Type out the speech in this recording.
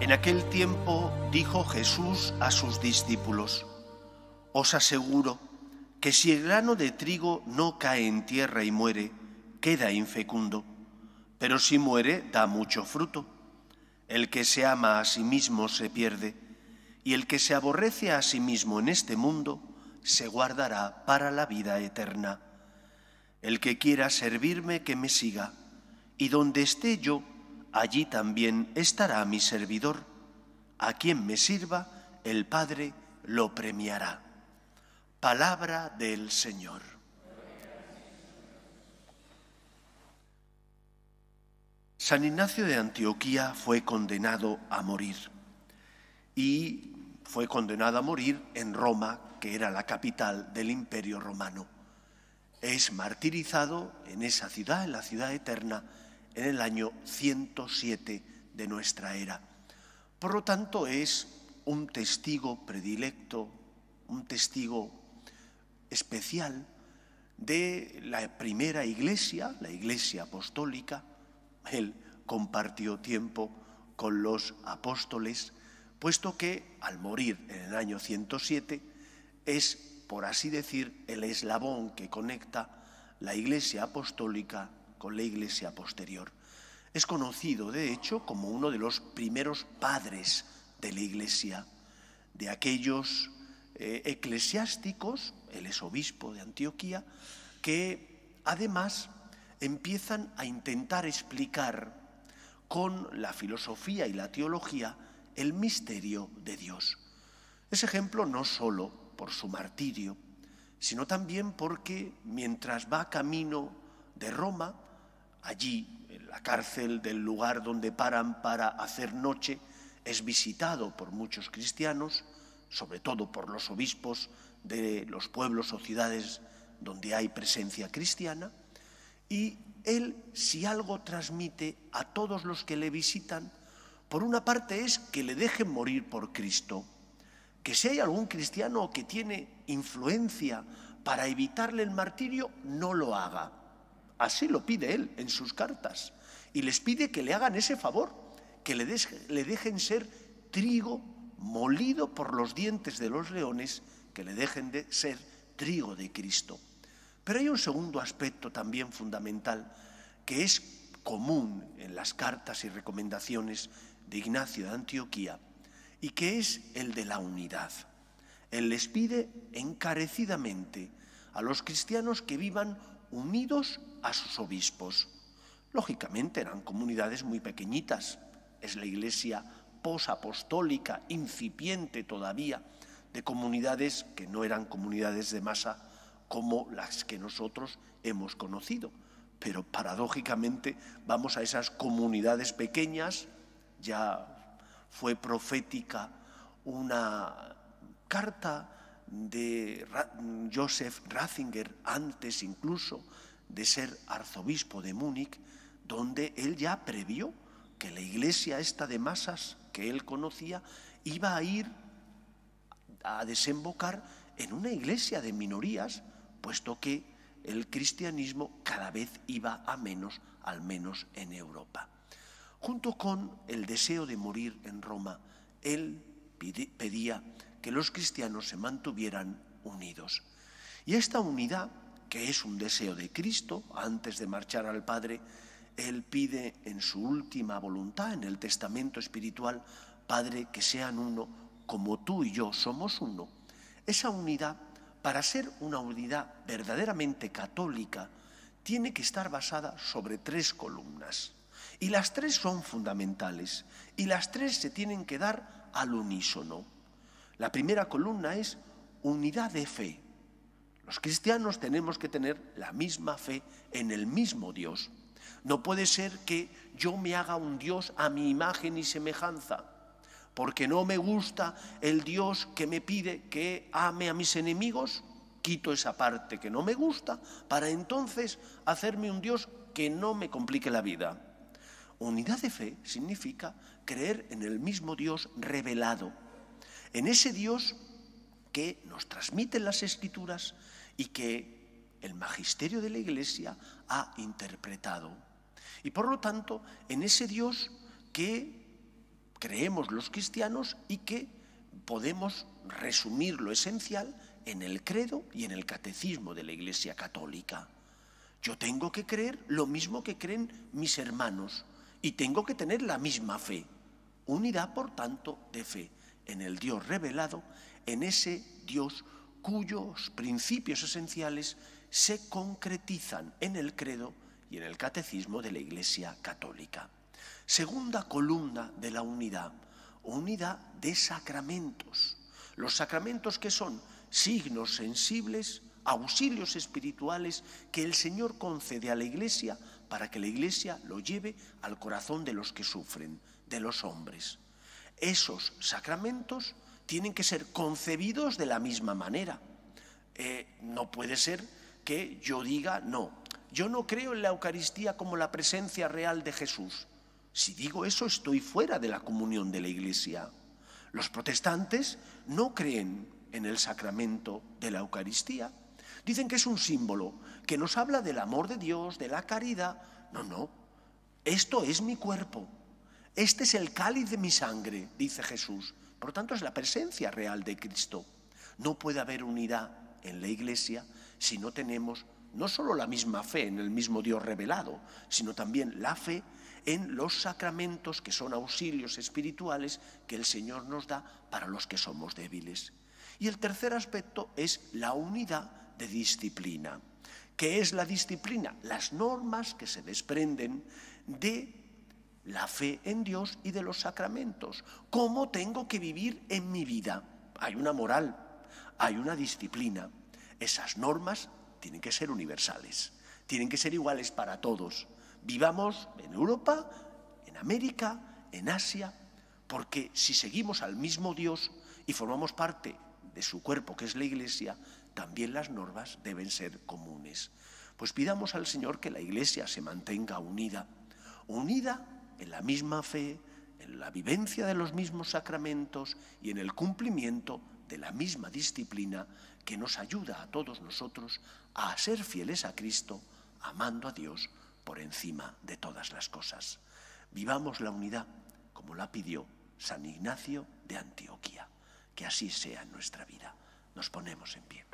En aquel tiempo dijo Jesús a sus discípulos: os aseguro que si el grano de trigo no cae en tierra y muere, queda infecundo, pero si muere, da mucho fruto. El que se ama a sí mismo se pierde, y el que se aborrece a sí mismo en este mundo se guardará para la vida eterna. El que quiera servirme, que me siga, y donde esté yo, allí también estará mi servidor. A quien me sirva, el Padre lo premiará. Palabra del Señor. San Ignacio de Antioquía fue condenado a morir, y fue condenado a morir en Roma, que era la capital del Imperio Romano. Es martirizado en esa ciudad, en la ciudad eterna, en el año 107 de nuestra era. Por lo tanto, es un testigo predilecto, un testigo especial de la primera iglesia, la iglesia apostólica. Él compartió tiempo con los apóstoles, puesto que al morir en el año 107 es, por así decir, el eslabón que conecta la iglesia apostólica con la iglesia posterior. Es conocido, de hecho, como uno de los primeros padres de la iglesia, de aquellos eclesiásticos, él es obispo de Antioquía, que además empiezan a intentar explicar con la filosofía y la teología el misterio de Dios. Es ejemplo no solo por su martirio, sino también porque mientras va camino de Roma, allí en la cárcel del lugar donde paran para hacer noche, es visitado por muchos cristianos, sobre todo por los obispos de los pueblos o ciudades donde hay presencia cristiana, y él, si algo transmite a todos los que le visitan, por una parte es que le dejen morir por Cristo, que si hay algún cristiano que tiene influencia para evitarle el martirio, no lo haga. Así lo pide él en sus cartas, y les pide que le hagan ese favor, que le dejen ser trigo molido por los dientes de los leones, que le dejen de ser trigo de Cristo. Pero hay un segundo aspecto también fundamental que es común en las cartas y recomendaciones de Ignacio de Antioquía, y que es el de la unidad. Él les pide encarecidamente a los cristianos que vivan unidos a sus obispos. Lógicamente eran comunidades muy pequeñitas, es la iglesia posapostólica, incipiente todavía, de comunidades que no eran comunidades de masa como las que nosotros hemos conocido. Pero paradójicamente vamos a esas comunidades pequeñas. Ya fue profética una carta de Joseph Ratzinger, antes incluso de ser arzobispo de Múnich, donde él ya previó que la iglesia esta de masas que él conocía iba a ir a desembocar en una iglesia de minorías, puesto que el cristianismo cada vez iba a menos, al menos en Europa. Junto con el deseo de morir en Roma, él pedía que los cristianos se mantuvieran unidos. Y esta unidad, que es un deseo de Cristo, antes de marchar al Padre, él pide en su última voluntad, en el testamento espiritual: Padre, que sean uno, como tú y yo somos uno. Esa unidad, para ser una unidad verdaderamente católica, tiene que estar basada sobre 3 columnas. Y las 3 son fundamentales, y las 3 se tienen que dar al unísono. La primera columna es unidad de fe. Los cristianos tenemos que tener la misma fe en el mismo Dios. No puede ser que yo me haga un Dios a mi imagen y semejanza, porque no me gusta el Dios que me pide que ame a mis enemigos, quito esa parte que no me gusta para entonces hacerme un Dios que no me complique la vida. Unidad de fe significa creer en el mismo Dios revelado, en ese Dios que nos transmiten las Escrituras y que el magisterio de la Iglesia ha interpretado. Y por lo tanto, en ese Dios que creemos los cristianos y que podemos resumir lo esencial en el credo y en el catecismo de la Iglesia Católica. Yo tengo que creer lo mismo que creen mis hermanos y tengo que tener la misma fe. Unidad, por tanto, de fe en el Dios revelado, en ese Dios cuyos principios esenciales se concretizan en el credo y en el catecismo de la Iglesia Católica. Segunda columna de la unidad, unidad de sacramentos. Los sacramentos, que son signos sensibles, auxilios espirituales que el Señor concede a la Iglesia para que la Iglesia lo lleve al corazón de los que sufren, de los hombres. Esos sacramentos tienen que ser concebidos de la misma manera. No puede ser que yo diga, no, yo no creo en la Eucaristía como la presencia real de Jesús. Si digo eso, estoy fuera de la comunión de la Iglesia. Los protestantes no creen en el sacramento de la Eucaristía. Dicen que es un símbolo, que nos habla del amor de Dios, de la caridad. No, esto es mi cuerpo. Este es el cáliz de mi sangre, dice Jesús. Por lo tanto, es la presencia real de Cristo. No puede haber unidad en la Iglesia si no tenemos no solo la misma fe en el mismo Dios revelado, sino también la fe en los sacramentos, que son auxilios espirituales que el Señor nos da para los que somos débiles. Y el tercer aspecto es la unidad de disciplina. ¿Qué es la disciplina? Las normas que se desprenden de la fe en Dios y de los sacramentos. ¿Cómo tengo que vivir en mi vida? Hay una moral, hay una disciplina. Esas normas tienen que ser universales, tienen que ser iguales para todos. Vivamos en Europa, en América, en Asia, porque si seguimos al mismo Dios y formamos parte de su cuerpo, que es la Iglesia, también las normas deben ser comunes. Pues pidamos al Señor que la Iglesia se mantenga unida en la misma fe, en la vivencia de los mismos sacramentos y en el cumplimiento de la misma disciplina que nos ayuda a todos nosotros a ser fieles a Cristo, amando a Dios por encima de todas las cosas. Vivamos la unidad como la pidió San Ignacio de Antioquía. Que así sea en nuestra vida. Nos ponemos en pie.